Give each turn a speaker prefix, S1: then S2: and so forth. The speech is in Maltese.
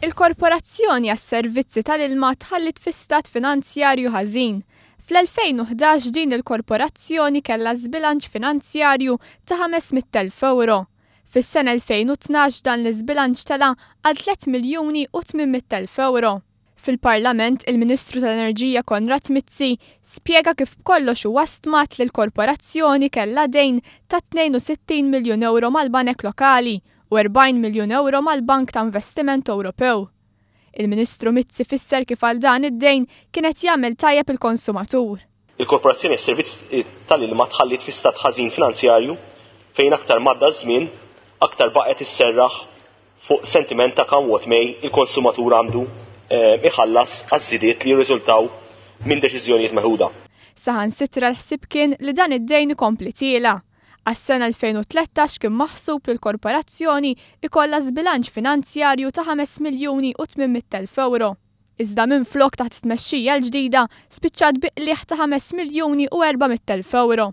S1: Il-Korporazzjoni għas-Servizzi tal-Ilma tħallit fi stat finanzjarju ħażin. Fl-2011 din il-korporazzjoni kellha żbilanċ finanzjarju ta' 500,000 euro. Fis-sena 2012 dan l-iżbilanċ tela għal 3,800,000 euro. Fil-Parlament, il-Ministru tal-Enerġija Konrad Mizzi spjega kif kollox huwa stmat li l-korporazzjoni kellha dejn ta' 62 miljun euro mal-banek lokali u 40 miljun euro mal-Bank ta' Investiment Ewropew. Il-Ministru Mizzi fisser kif għal dan id-dejn kienet jagħmel tajjeb il-konsumatur.
S2: Il-Korporazzjoni għas-Servizzi tal-Ilma tħallit fi stat ħażin finanzjarju fejn aktar madda żmien aktar baqgħet isserraħ fuq sentiment ta' kemm what may il-konsumatur għandu iħallas għaż-żidiet li jirriżultaw minn deċiżjonijiet meħuda.
S1: Saħansitra l-ħsieb kien li dan id-dejn ikompli tiela. Għas-sena 2013 kien maħsub li l-korporazzjoni ikollha żbilanċ finanzjarju ta' 5,800,000 euro. Iżda minflok taħt it-tmexxija l-ġdida spiċċat biqlieħ ta' 5,400,000 euro.